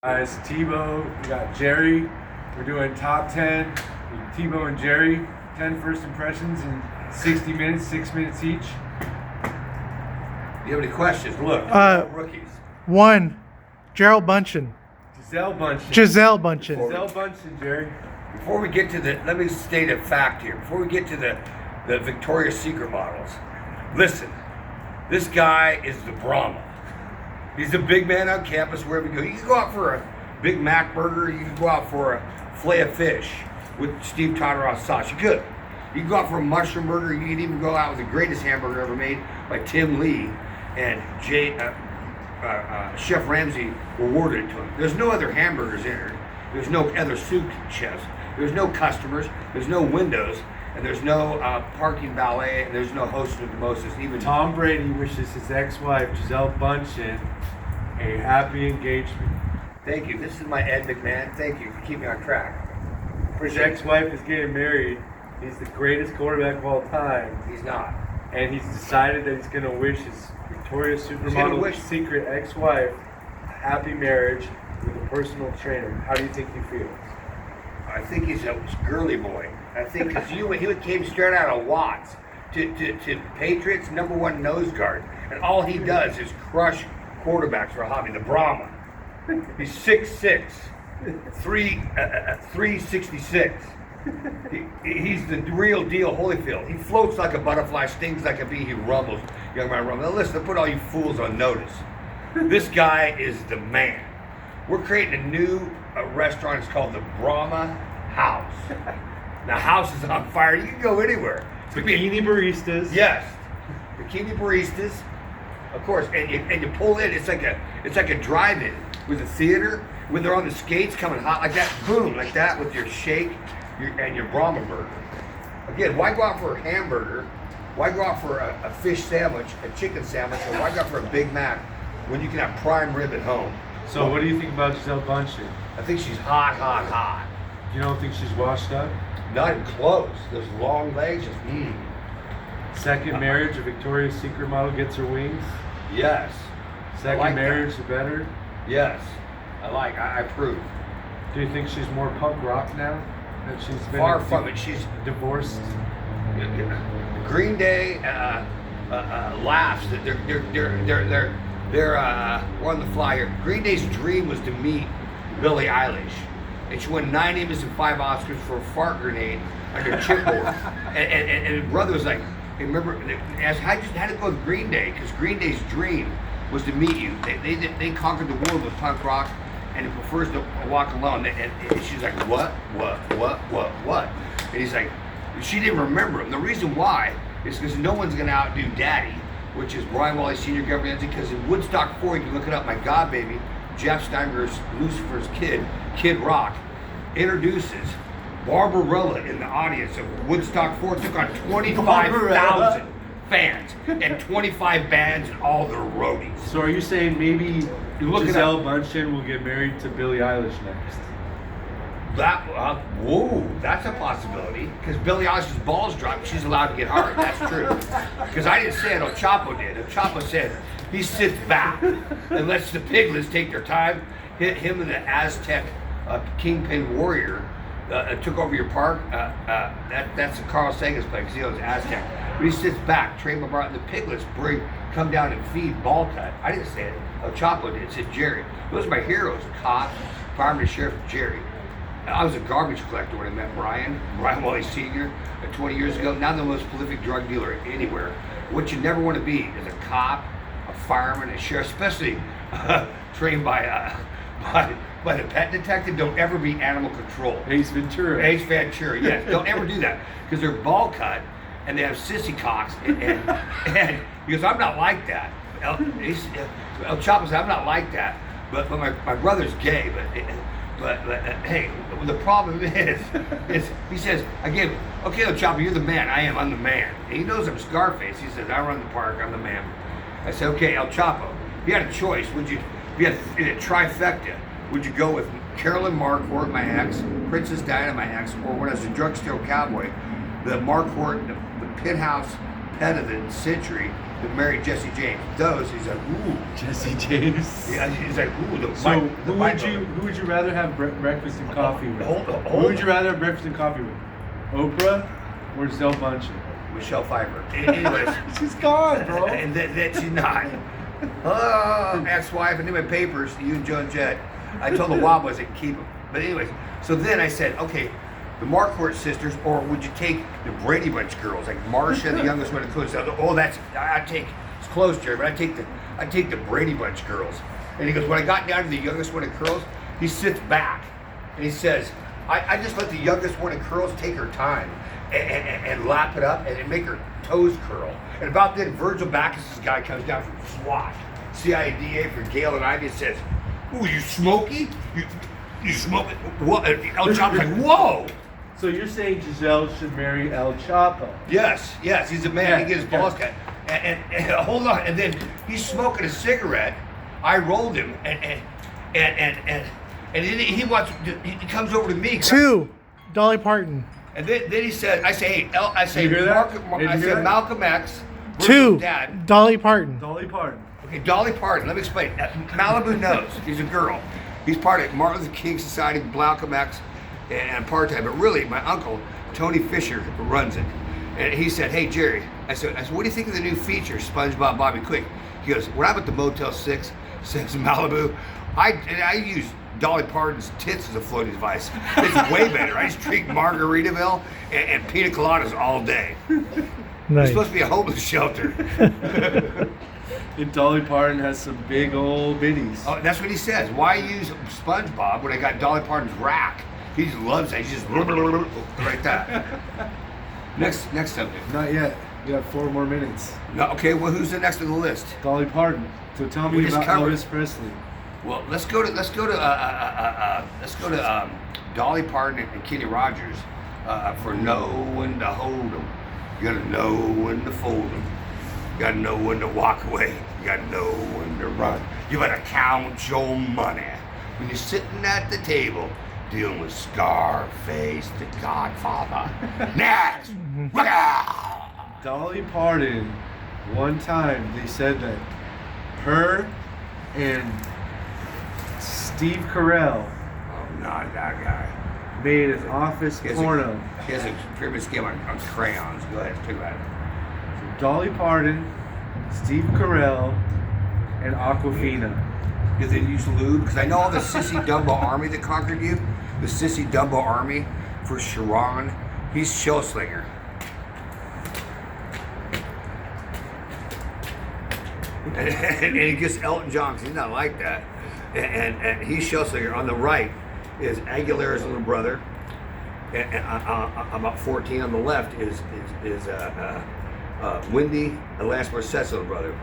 Guys, Tebo, we got Jerry. We're doing top 10. Tebo and Jerry, 10 first impressions in 60 minutes, 6 minutes each. Do you have any questions? Look, rookies. 1. Gerald Bunchen. Giselle Bunchen. Giselle Bunchen. Giselle Bunchen, Jerry. Before we get to let me state a fact here. Before we get to the Victoria's Secret models, listen, this guy is the Brahma. He's the big man on campus wherever you go. You can go out for a Big Mac burger. You can go out for a fillet of fish with Steve Todderoff sauce. You could. You can go out for a mushroom burger. You can even go out with the greatest hamburger ever made by Tim Lee and Chef Ramsay awarded it to him. There's no other hamburgers entered. There's no other soup chefs. There's no customers. There's no windows. And there's no parking valet. And there's no host of mimosas. Even Tom Brady wishes his ex-wife, Giselle Bunchen, a happy engagement. Thank you. This is my Ed McMahon. Thank you for keeping me on track. His ex-wife is getting married. He's the greatest quarterback of all time. He's not. And he's decided that he's going to wish his Victoria's Supermodel secret ex-wife a happy marriage with a personal trainer. How do you think he feels? I think he's a girly boy. I think because he came straight out of Watts to Patriots #1 nose guard, and all he does is crush quarterbacks for a hobby. The Brahma. He's 6'6", 366. He's the real deal, Holyfield. He floats like a butterfly, stings like a bee. He rumbles, young man rumbles. Now listen, put all you fools on notice. This guy is the man. We're creating a new restaurant. It's called the Brahma House. The house is on fire. You can go anywhere. Bikini baristas. Yes, bikini baristas, of course. And you pull in. It's like a drive-in with a theater. When they're on the skates, coming hot like that, boom, like that, with your shake, and your Brahma burger. Again, why go out for a hamburger? Why go out for a fish sandwich, a chicken sandwich, or why go out for a Big Mac when you can have prime rib at home? So what do you think about Giselle Bunchen? I think she's hot, hot, hot. You don't think she's washed up? Not even close. Those long legs, just Second marriage, a Victoria's Secret model gets her wings. Yes. Second marriage, the better. Yes. I approve. Do you think she's more punk rock now? That she's been far from it. She's divorced. Green Day laughs that they're on the flyer. Green Day's dream was to meet Billie Eilish, and she won 9 Emmys and 5 Oscars for a fart grenade under chipboard. and his brother was like, hey, remember, I just had to go with Green Day because Green Day's dream was to meet you. They conquered the world with punk rock, and it prefers to walk alone. And she's like, what? And he's like, she didn't remember him. The reason why is because no one's going to outdo Daddy, which is Brian Wally Sr. Government, because in Woodstock 4, you can look it up, my God Baby, Jeff Steinberg's Lucifer's Kid Rock, introduces Barbarella in the audience of Woodstock 4. Took on 25,000 fans and 25 bands and all their roadies. So are you saying maybe Giselle Bunchen will get married to Billie Eilish next? That's a possibility. Because Billie Eilish's balls dropped, she's allowed to get hard. That's true. Because I didn't say it, El Chapo did. El Chapo said he sits back and lets the piglets take their time. Him and the Aztec kingpin warrior took over your park. That's the Carl Sagan's play because he was Aztec. But he sits back. Trey McBride and the piglets come down and feed ball cut. I didn't say it. El Chapo did. It said Jerry. Those are my heroes. Cop, fireman, sheriff, Jerry. I was a garbage collector when I met Brian Wally Sr. 20 years ago. Now the most prolific drug dealer anywhere. What you never want to be is a cop, a fireman, a sheriff, especially trained by the pet detective. Don't ever be animal control. Ace Ventura, yes. Don't ever do that because they're ball cut and they have sissy cocks. And he goes, I'm not like that. El Chapo said, I'm not like that. But my brother's gay. But hey, the problem is he says, again, okay, El Chapo, you're the man. I'm the man. And he knows I'm Scarface. He says, I run the park. I'm the man. I said, okay, El Chapo, if you had a choice, if you had a trifecta, would you go with Carolyn Marquardt, my ex, Princess Diana, my ex, or when I was a drugstore cowboy, the Marquardt, the Penthouse independent century that married Jesse James. Those, he's like, ooh. Jesse James. Yeah, he's like, ooh, So who would you rather have breakfast and coffee with? Who would you rather have breakfast and coffee with? Oprah or Giselle Bundchen? Michelle Pfeiffer. Anyways. She's gone, bro. And that she's not. Ex-wife, and in my papers, you and Joan Jett. I told the Wild Boys they could keep them. But anyways, so then I said, okay, the Marquardt sisters, or would you take the Brady Bunch girls, like Marcia, the youngest one, and I take, it's close, Jerry, but I take the Brady Bunch girls. And he goes, when I got down to the youngest one in curls, he sits back and he says, I just let the youngest one in curls take her time and lap it up and make her toes curl. And about then, Virgil Backus's guy comes down from SWAT, CIDA for Gail and Ivy, and says, ooh, you smoky? You smoke it? What? El Chapo's like, whoa! So you're saying Giselle should marry El Chapo? Yes, he's a man. He gets his balls cut. And hold on, and then he's smoking a cigarette. I rolled him, and then he comes over to me. 2, Dolly Parton. And then he said, I say, You hear that? I say Malcolm X. 2, Dad. Dolly Parton. Dolly Parton. Okay, Dolly Parton. Let me explain. Malibu knows. He's a girl. He's part of Martin Luther King Society, Malcolm X, and apartheid. But really, my uncle, Tony Fisher, runs it. And he said, hey, Jerry. I said, what do you think of the new feature, SpongeBob Bobby Quick? He goes, when I'm at the Motel 6, says Malibu, I use Dolly Parton's tits as a floating device. It's way better. I just drink Margaritaville and pina coladas all day. Nice. It's supposed to be a homeless shelter. And Dolly Parton has some big old bitties. Oh, that's what he says. Why use SpongeBob when I got Dolly Parton's rack? He just loves that. He's just like that. Next subject. Not yet. You got 4 more minutes. No, okay. Well, who's the next on the list? Dolly Parton. So tell We me just about covered- Elvis Presley. Well, let's go to Dolly Parton and Kenny Rogers for know when to hold 'em. You gotta know when to fold 'em. You gotta know when to walk away. You gotta know when to run. You better count your money when you're sitting at the table dealing with Scarface, the Godfather. Next. Dolly Parton, one time they said that her and Steve Carell Oh, not that guy. made an office He has porno. He has a pyramid scheme on crayons. Go ahead, pick that. Dolly Parton, Steve Carell, and Aquafina. Did they use lube? Because I know all the Sissy Dumbo army that conquered you. The Sissy Dumbo army for Sharon. He's Shellslinger. And he gets Elton John because he's not like that. And he's Shellslinger. On the right is Aguilera's little brother. And about 14 on the left is Wendy Alanis Morissette's little brother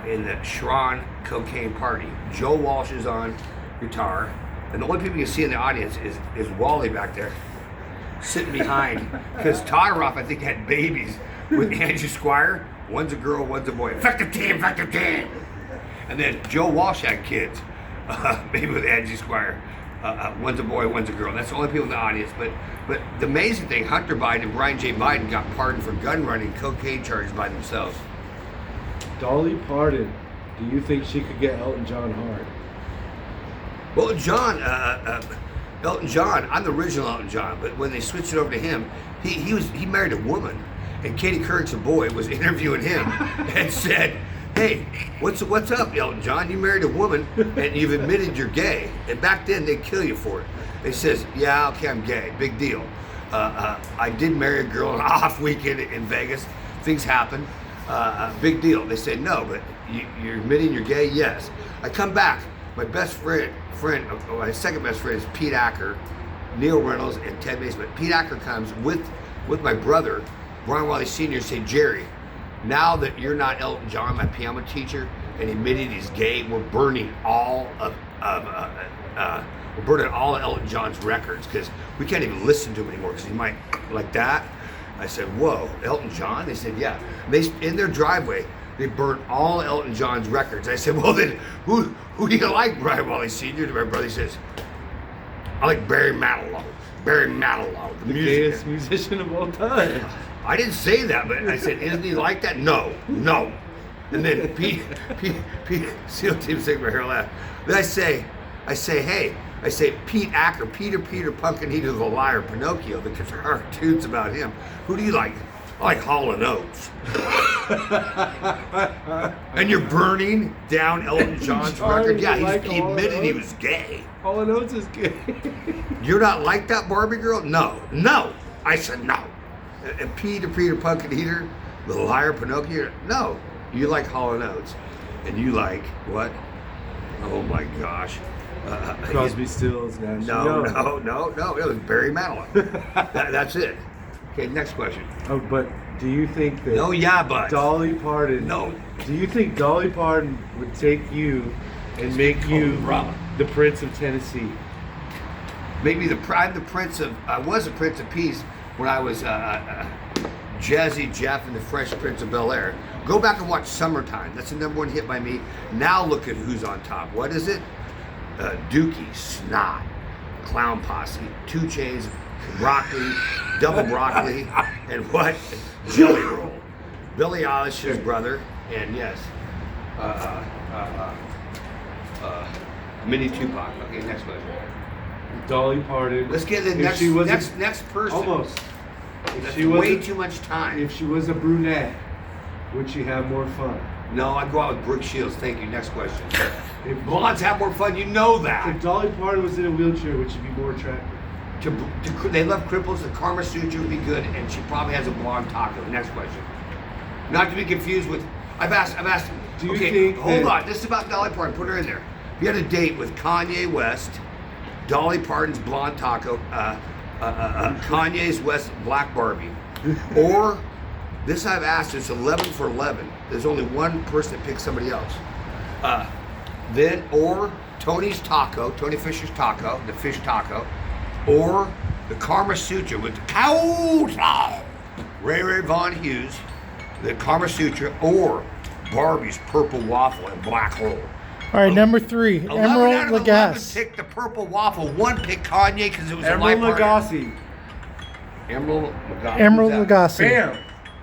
in the Sharon Cocaine Party. Joe Walsh is on guitar. And the only people you see in the audience is Wally back there sitting behind. Because Todoroff, I think, had babies with Andrew Squire. One's a girl, one's a boy. Effective team, effective team. And then Joe Walsh had kids, maybe with Andrew Squire. One's a boy, one's a girl. That's the only people in the audience. But the amazing thing, Hunter Biden and Brian J. Biden got pardoned for gun running cocaine charges by themselves. Dolly Parton, do you think she could get Elton John hard? Well, Elton John, I'm the original Elton John, but when they switched it over to him, he married a woman. And Katie Couric's a boy was interviewing him and said, hey, what's up, Elton John? You married a woman and you've admitted you're gay. And back then they'd kill you for it. They says, yeah, okay, I'm gay. Big deal. I did marry a girl on an off weekend in Vegas. Things happen. Big deal. They said, no, but you're admitting you're gay? Yes. I come back. My best friend, my second best friend is Pete Acker, Neil Reynolds, and Ted Mason. But Pete Acker comes with my brother, Brian Wiley Sr., say, Jerry, now that you're not Elton John, my piano teacher, and admitted he's gay, we're burning all of Elton John's records because we can't even listen to him anymore because he might like that. I said, whoa, Elton John? They said, yeah. They in their driveway, they burnt all Elton John's records. I said, well then, who do you like, Brian Wiley Sr.? My brother says, I like Barry Manilow. Barry Manilow, The gayest musician of all time. I didn't say that, but I said, isn't he like that? No. And then Pete, SEAL Team Sigma here laugh. Then I say, Pete Acker, Peter, Pumpkinhead the Liar, Pinocchio, because there are cartoons about him. Who do you like? I like Hall & Oates. And you're burning down Elton John's record? Yeah, he admitted he was gay. Hall & Oates is gay. You're not like that Barbie girl? No. I said no. And Peter, Pumpkinhead, the Liar, Pinocchio? No. You like Hall & Oates. And you like what? Oh my gosh. Crosby, Stills, Nash. No. It was Barry Manilow. That's it. Okay, next question. Oh, but do you think that? No, yeah, but Dolly Parton. No. Do you think Dolly Parton would take you and make you the Prince of Tennessee? Maybe I'm the Prince of. I was a Prince of Peace when I was Jazzy Jeff and the Fresh Prince of Bel-Air. Go back and watch Summertime. That's the #1 hit by me. Now look at who's on top. What is it? Dookie, Snot, Clown Posse, 2 Chainz, Broccoli, Double Broccoli, and what? Jelly Roll. Billie Eilish's brother, and yes, Mini Tupac. Okay, next question. Dolly Parton. Let's get the next person. Almost. That's way too much time. If she was a brunette, would she have more fun? No, I'd go out with Brooke Shields. Thank you. Next question. If blondes have more fun, you know that. If Dolly Parton was in a wheelchair, would she be more attractive? They love cripples. The Karma Sutra would be good, and she probably has a blonde taco. Next question. Not to be confused with. I've asked. Do you think? Hold on. This is about Dolly Parton. Put her in there. If you had a date with Kanye West, Dolly Parton's blonde taco, Kanye's West black Barbie, or this I've asked. It's 11 for 11. There's only one person that picks somebody else. Or Tony's taco, Tony Fisher's taco, the fish taco, or the Karma Sutra with the cow, Ray Von Hughes, the Karma Sutra, or Barbie's purple waffle and black hole. All right, number 3, 11 Emerald out of 11 Lagasse. picked the purple waffle. 1 picked Kanye because it was Emerald a life Lagasse. Emerald Lagasse. Emerald Who's that? Lagasse.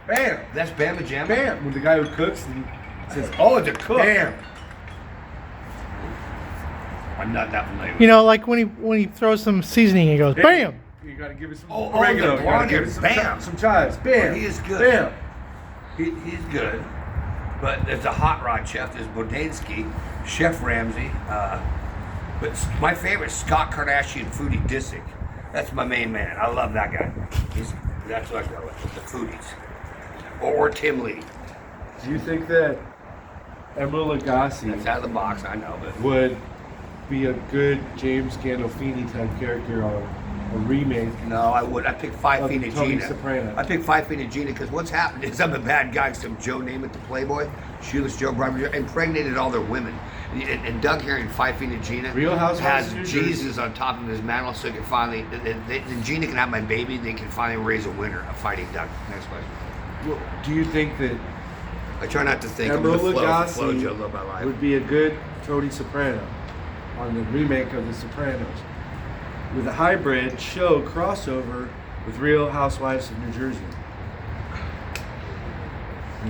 Bam. That's Bama Jamma? Bam. When the guy who cooks and says, Oh, it's a cook. bam. I'm not that familiar. You know, like when he throws some seasoning, he goes, bam. You gotta give it some Oh, oregano. the You gotta blonde give hair. it some Bam. some chives. Bam. He is good. Bam. He's good. But there's a hot rod chef. There's Bodansky, Chef Ramsay. But my favorite, Scott Kardashian Foodie Disick. That's my main man. I love that guy. That's what I go with, the foodies. Or Tim Lee. Do you think that Emerald That's Lagasse out of the box, I know, but would be a good James Gandolfini type character on a remake? no, I would. I picked Five Of Feet of Tony Gina. Soprano. I picked 5 Feet of Gina because what's happened is I'm a bad guy. Some Joe Namath, the Playboy, Shoeless Joe, impregnated all their women. And Doug Herring, 5 Feet of Gina, Real Housewives of New has Jersey. Jesus on top of his mantle, so he can finally. And Gina can have my baby. They can finally raise a winner of fighting Doug. Next question. Well, do you think that I try not to think Emerald of the Lagasse flow Joe love my life. would be a good Tony Soprano on the remake of The Sopranos with a hybrid show crossover with Real Housewives of New Jersey?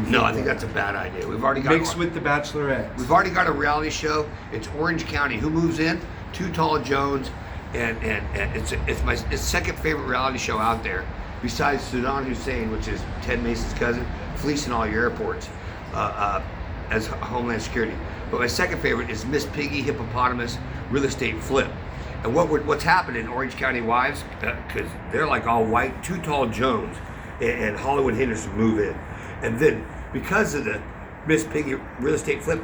No, I think that's a bad idea. We've already got Mixed with The Bachelorette. We've already got a reality show. It's Orange County. Who moves in? Too Tall Jones, and it's my second favorite reality show out there, besides Saddam Hussein, which is Ted Mason's cousin, fleecing all your airports as Homeland Security. But my second favorite is Miss Piggy Hippopotamus Real Estate Flip. And what's happened in Orange County Wives, because they're like all white, Too Tall Jones and Hollywood Henderson move in. And then because of the Miss Piggy Real Estate Flip,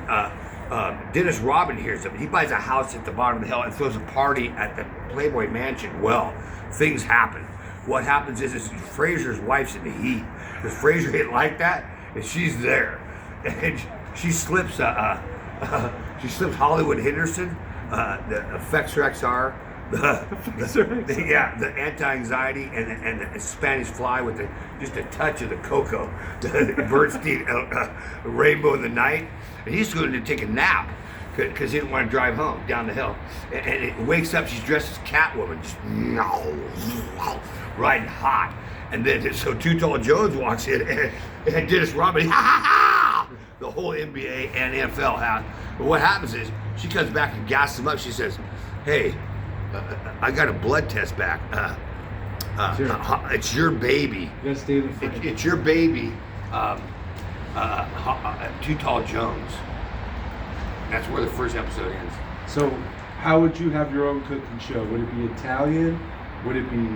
Dennis Robin hears of it. He buys a house at the bottom of the hill and throws a party at the Playboy Mansion. Well, things happen. What happens is Fraser's wife's in the heat. Because Fraser didn't like that, and she's there. And she slips Hollywood Henderson, the Effexor XR, the anti-anxiety, and the Spanish Fly with just a touch of the cocoa, the Bernstein Rainbow in the Night, and he's going to take a nap because he didn't want to drive home down the hill. And it wakes up, she's dressed as Catwoman, just riding hot. And then so Too Tall Jones walks in and Dennis Rodman, ha ha ha! The whole NBA and NFL have. But what happens is she comes back and gasses him up. She says, "Hey, I got a blood test back. It's your baby. It's your baby, Too Tall Jones." That's where the first episode ends. So, how would you have your own cooking show? Would it be Italian? Would it be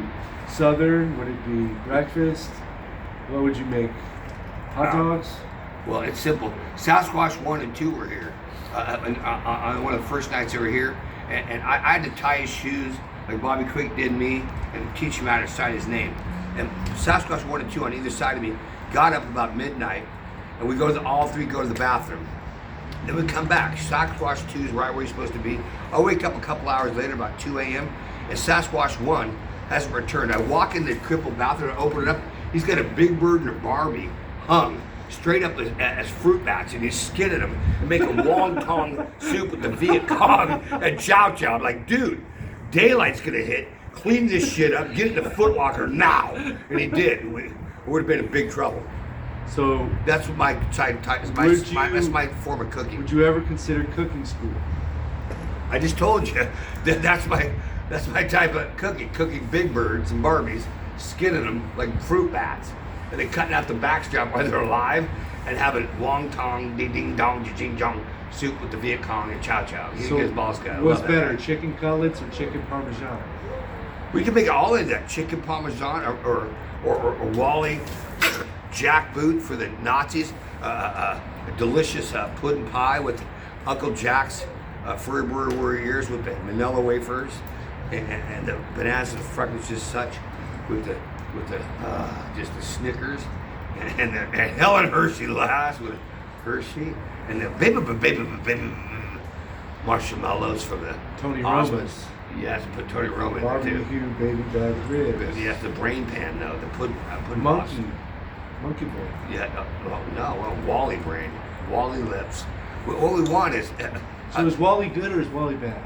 Southern? Would it be breakfast? What would you make? Hot dogs? Well, it's simple. Sasquatch 1 and 2 were here on one of the first nights they were here, and I had to tie his shoes like Bobby Quick did me and teach him how to sign his name. And Sasquatch 1 and 2 on either side of me got up about midnight, and we all three go to the bathroom. Then we come back. Sasquatch 2 is right where he's supposed to be. I'll wake up a couple hours later, about 2 a.m., and Sasquatch 1 hasn't returned. I walk in the crippled bathroom and open it up. He's got a Big Bird and a Barbie hung straight up as fruit bats, and he's skinning them and making wonton soup with the Viet Cong and chow chow. I'm like, dude, daylight's gonna hit. Clean this shit up. Get it to Foot Locker now. And he did. We would have been in big trouble. So that's what my side. That's my form of cooking. Would you ever consider cooking school? I just told you that's my type of cooking. Cooking Big Birds and Barbies, skinning them like fruit bats, and then cutting out the backstrap while they're alive, and having wonton, ding ding dong, jing jong soup with the Viet Cong and chow chow. So what's better, chicken cutlets or chicken parmesan? We can make it all in that chicken parmesan or Wally jackboot for the Nazis. A delicious pudding pie with Uncle Jack's Furry ears with the manila wafers and the bananas and freckles just such with the just the Snickers and Helen Hershey last with Hershey and the baby marshmallows from the Tony Roma's. Yes, put Tony Roma in barbecue there too. Baby back ribs. Yes, the brain pan though, the pudding monkey boy. Yeah, Wally brain, Wally lips. What we want is. So is Wally good or is Wally bad?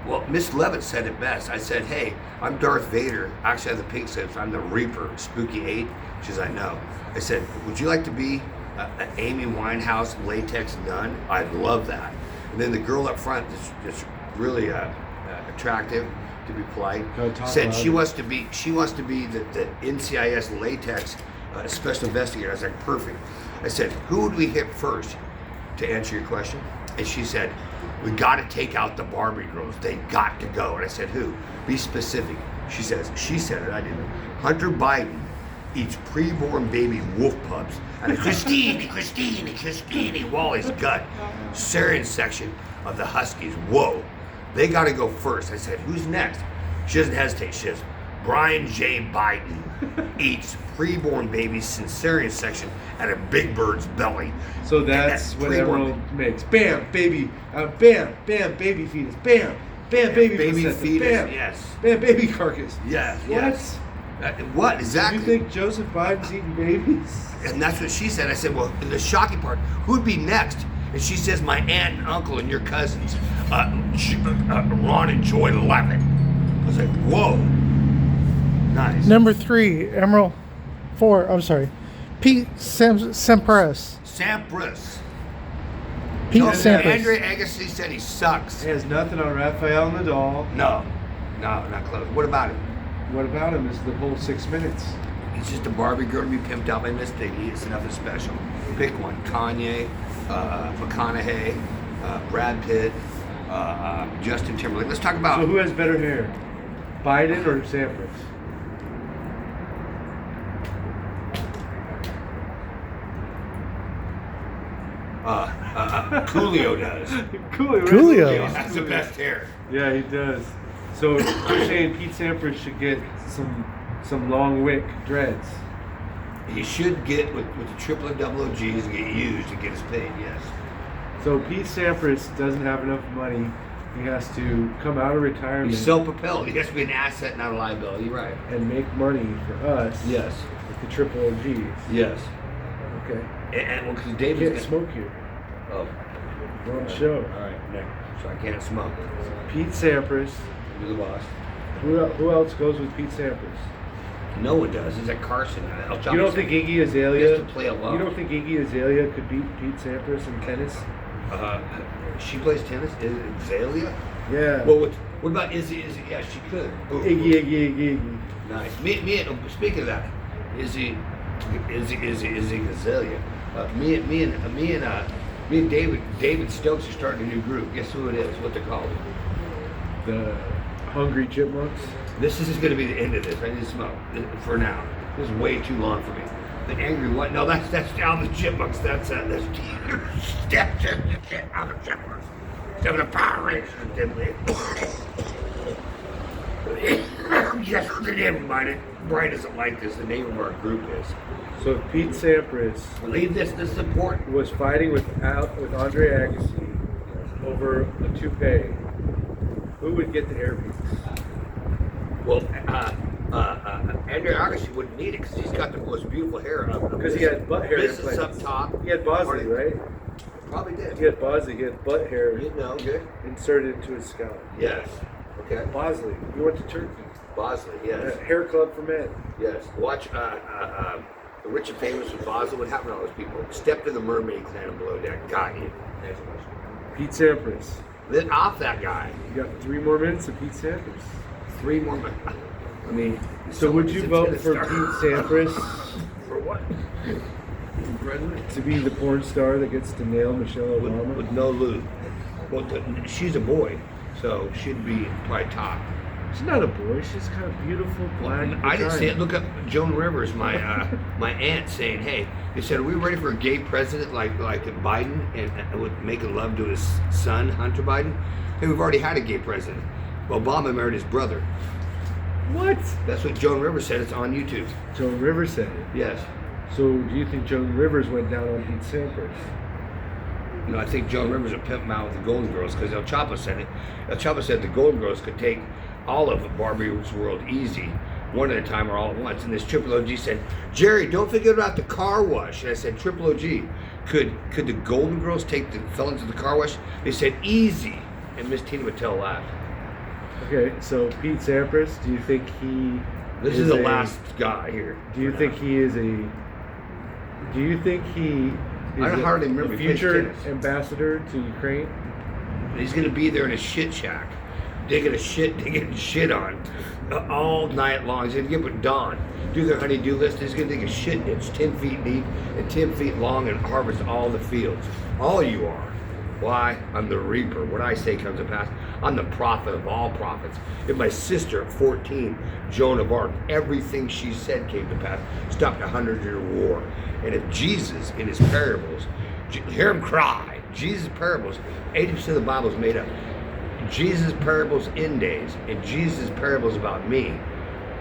Well, Miss Levitt said it best. I said, "Hey, I'm Darth Vader. Actually, I have the pink slips. I'm the Reaper, Spooky 8." She says, "I know." I said, "Would you like to be an Amy Winehouse latex nun?" I'd love that. And then the girl up front is really attractive, to be polite, said she wants to be the NCIS latex special investigator. I was like, perfect. I said, who would we hit first to answer your question? And she said, we got to take out the Barbie girls. They got to go. And I said, who? Be specific. She said it, I didn't. Hunter Biden eats preborn baby wolf pups out of Christine, Wally's gut. Cesarean section of the Huskies. Whoa. They got to go first. I said, who's next? She doesn't hesitate. She says, Brian J. Biden eats preborn baby's cesarean section at a Big Bird's belly. So that's what everyone makes. Bam, baby. Bam, baby fetus. Bam, baby fetus. Bam, yes. Bam, baby carcass. Yes, what? Yes. What exactly? Do you think Joseph Biden's eating babies? And that's what she said. I said, well, the shocking part, who'd be next? And she says, my aunt and uncle and your cousins, Ron and Joy Levitt. I was like, whoa. Nice. Number 3, Emerald. 4, I'm sorry. Pete Sampras. Sampras. Pete No, Sampras. Andre Agassi said he sucks. He has nothing on Rafael Nadal. No, not close. What about him? What about him is the whole 6 minutes. He's just a Barbie girl to be pimped out by Miss Piggy. It's nothing special. Pick one. Kanye, McConaughey, Brad Pitt, Justin Timberlake. Let's talk about... So who has better hair? Biden or Sampras? Coolio does. Coolio. That's the best hair. Yeah, he does. So you're saying Pete Sampras should get some long wick dreads? He should get with the triple and double OGs and get used to get his paid, yes. So Pete Sampras doesn't have enough money. He has to come out of retirement. He's self-propelled. He has to be an asset, not a liability. You're right. And make money for us. Yes. With the triple OGs. Yes. Okay. And well, because You David's can't smoke here. Oh. We're on the show. All right. there, so I can't smoke. Pete Sampras. You're the boss. Who else goes with Pete Sampras? No one does. He's at Carson. You don't think Iggy He Azalea? has to play alone. You don't think Iggy Azalea could beat Pete Sampras in tennis? She plays tennis. Is it Azalea? Yeah. Well, what about Izzy? Yeah, she could. Ooh. Iggy. Nice. Speaking of that, Izzy Azalea. Me and David Stokes are starting a new group. Guess who it is? What they're called? The Hungry Chipmunks. This is going to be the end of this. I need to smoke for now. This is way too long for me. The angry what? No, that's Alvin Chipmunks. That's Alvin Chipmunks. Seven of Power Rangers. Yes, the name of mine. Brian doesn't like this. The name of our group is. So if Pete Sampras Leave this. This is important. was fighting with Andre Agassi over a toupee, who would get the hairpiece? Well, Andrew Agassi wouldn't need it because he's got the most beautiful hair up. Because he had butt hair This is implants. up top. He had Bosley, right? Probably did. He had Bosley. He had butt hair You know, good. inserted into his scalp. Yes. Okay. Bosley. He went to Turkey. Bosley, yes. Hair club for men. Yes. Watch the Rich and Famous with Bosley. What happened to all those people? Stepped in the mermaid clan below deck. Got you. Next question. Pete Sampras. Let off that guy. You got 3 more minutes of Pete Sampras. 3 more minutes. I mean, So would you vote for Pete Sampras For what? President? to be the porn star that gets to nail Michelle Obama? With no lube. Well, she's a boy, so she'd be probably top. She's not a boy. She's kind of beautiful black. I didn't see it. vagina. Look up Joan Rivers, my my aunt, saying, "Hey," they said, "Are we ready for a gay president like Biden and with making love to his son Hunter Biden?" Hey, we've already had a gay president. Obama married his brother. What? That's what Joan Rivers said. It's on YouTube. Joan Rivers said it. Yes. So do you think Joan Rivers went down on Pete Sampras? No, I think Joan Rivers will pimp him out with the Golden Girls because El Chapo said it. El Chapo said the Golden Girls could take all of Barbie's world easy, one at a time or all at once. And this Triple OG said, "Jerry, don't forget about the car wash." And I said, "Triple OG, could the Golden Girls take the felons to the car wash?" They said, "Easy." And Miss Tina Mattel laughed. Okay, so Pete Sampras, do you think he? This is the last guy here. Do you think he is a? Do you think he? Is I hardly remember. a He plays future tennis. ambassador to Ukraine. He's gonna be there in a shit shack, digging shit on all night long. He's gonna get with Don, do their honey-do list. He's gonna dig a shit ditch 10 feet deep and 10 feet long and harvest all the fields. All you are. Why? I'm the reaper. What I say comes to pass. I'm the prophet of all prophets. If my sister at 14, Joan of Arc, everything she said came to pass, stopped a 100-year war. And if Jesus in his parables, hear him cry, Jesus' parables, 80% of the Bible is made up. Jesus' parables end days and Jesus' parables about me.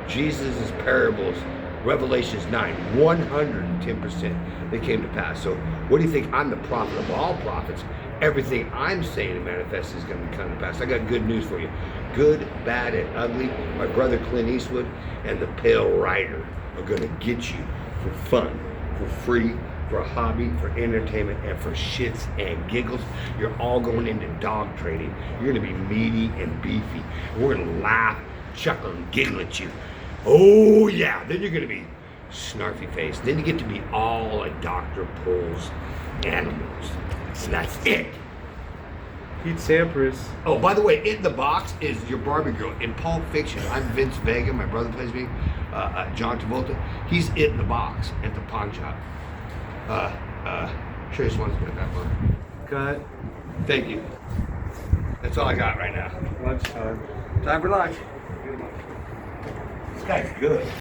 Jesus' parables, Revelations 9, 110% they came to pass. So what do you think? I'm the prophet of all prophets. Everything I'm saying and manifest is going to come to pass. I got good news for you. Good, bad, and ugly. My brother Clint Eastwood and the Pale Rider are going to get you for fun, for free, for a hobby, for entertainment, and for shits and giggles. You're all going into dog training. You're going to be meaty and beefy. We're going to laugh, chuckle, and giggle at you. Oh yeah, then you're going to be snarfy face. Then you get to be all a doctor pulls animals. And that's it. Pete Sampras. Oh, by the way, in the box is your Barbie girl. In Pulp Fiction, I'm Vince Vega. My brother plays me. John Travolta. He's in the box at the pawn shop. Sure, just wants to get that one. Cut. Thank you. That's all I got right now. Lunchtime. Time for lunch. This guy's good.